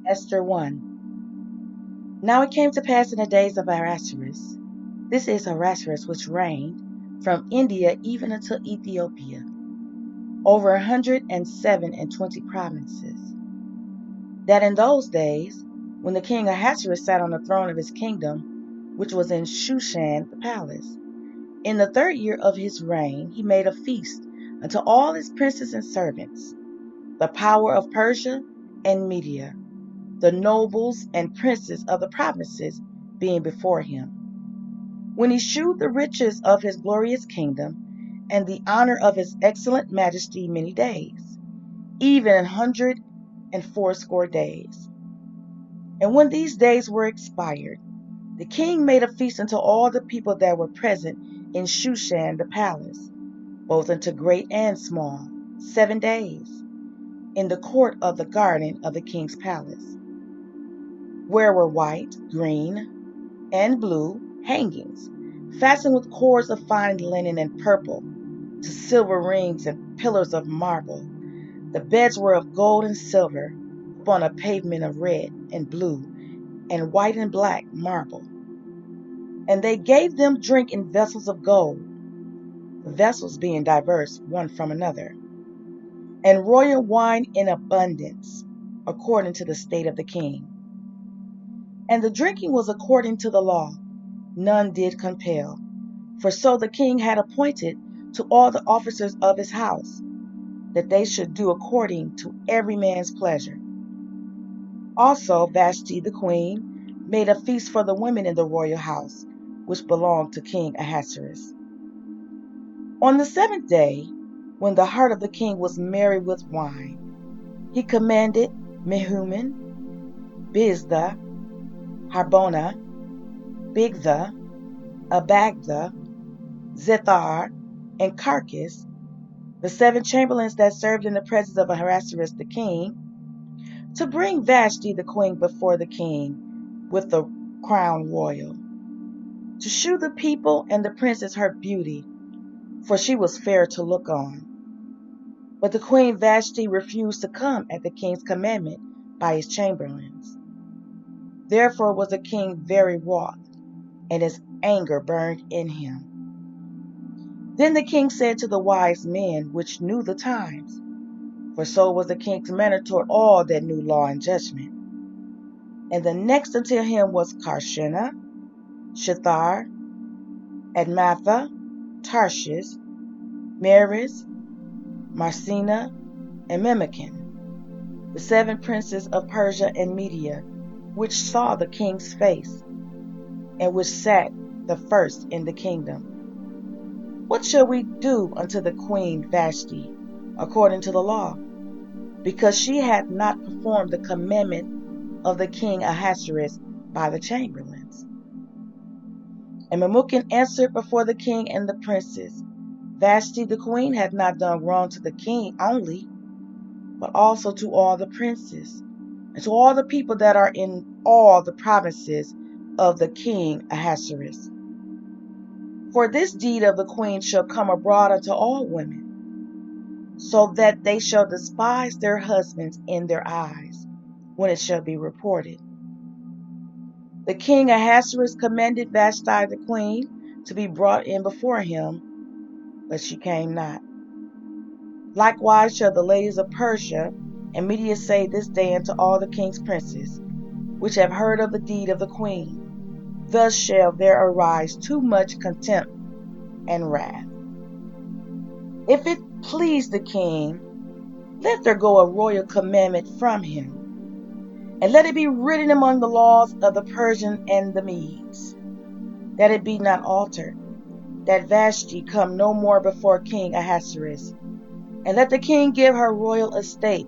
Esther 1. Now it came to pass in the days of Ahasuerus, this is Ahasuerus which reigned from India even unto Ethiopia, over 127 provinces, that in those days, when the king Ahasuerus sat on the throne of his kingdom, which was in Shushan the palace, in the 3rd year of his reign, he made a feast unto all his princes and servants, the power of Persia and Media, the nobles and princes of the provinces being before him. When he shewed the riches of his glorious kingdom, and the honor of his excellent majesty many days, even 180 days. And when these days were expired, the king made a feast unto all the people that were present in Shushan the palace, both unto great and small, 7 days, in the court of the garden of the king's palace, where were white, green, and blue hangings, fastened with cords of fine linen and purple, to silver rings and pillars of marble. The beds were of gold and silver, upon a pavement of red and blue, and white and black marble. And they gave them drink in vessels of gold, the vessels being diverse one from another, and royal wine in abundance, according to the state of the king. And the drinking was according to the law, none did compel, for so the king had appointed to all the officers of his house, that they should do according to every man's pleasure. Also Vashti the queen made a feast for the women in the royal house, which belonged to King Ahasuerus. On the 7th day, when the heart of the king was merry with wine, he commanded Mehuman, Biztha, Harbona, Bigtha, Abagtha, Zethar, and Carcass, the 7 chamberlains that served in the presence of Ahasuerus the king, to bring Vashti the queen before the king with the crown royal, to shew the people and the princess her beauty, for she was fair to look on. But the queen Vashti refused to come at the king's commandment by his chamberlains. Therefore was the king very wroth, and his anger burned in him. Then the king said to the wise men which knew the times, for so was the king's manner toward all that knew law and judgment. And the next unto him was Carshena, Shethar, Admatha, Tarshish, Meres, Marsena, and Memucan, the 7 princes of Persia and Media, which saw the king's face, and which sat the first in the kingdom. What shall we do unto the queen Vashti, according to the law? Because she hath not performed the commandment of the king Ahasuerus by the chamberlains. And Memucan answered before the king and the princes, Vashti the queen hath not done wrong to the king only, but also to all the princes, and to all the people that are in all the provinces of the king Ahasuerus. For this deed of the queen shall come abroad unto all women, so that they shall despise their husbands in their eyes, when it shall be reported. The king Ahasuerus commanded Vashti the queen to be brought in before him, but she came not. Likewise shall the ladies of Persia and Media say this day unto all the king's princes, which have heard of the deed of the queen, thus shall there arise too much contempt and wrath. If it please the king, let there go a royal commandment from him, and let it be written among the laws of the Persians and the Medes, that it be not altered, that Vashti come no more before King Ahasuerus, and let the king give her royal estate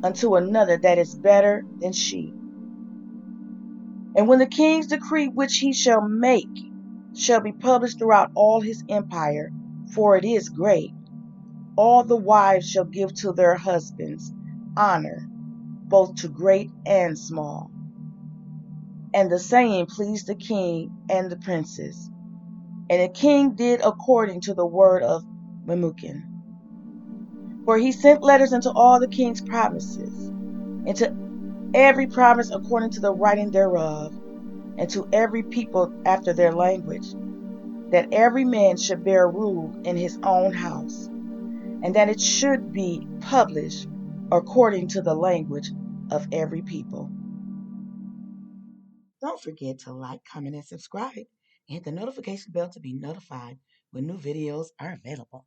unto another that is better than she. And when the king's decree which he shall make shall be published throughout all his empire, for it is great, all the wives shall give to their husbands honor, both to great and small. And the saying pleased the king and the princes. And the king did according to the word of Memucan. For he sent letters into all the king's provinces, and to every province according to the writing thereof, and to every people after their language, that every man should bear rule in his own house, and that it should be published according to the language of every people. Don't forget to like, comment, and subscribe, and hit the notification bell to be notified when new videos are available.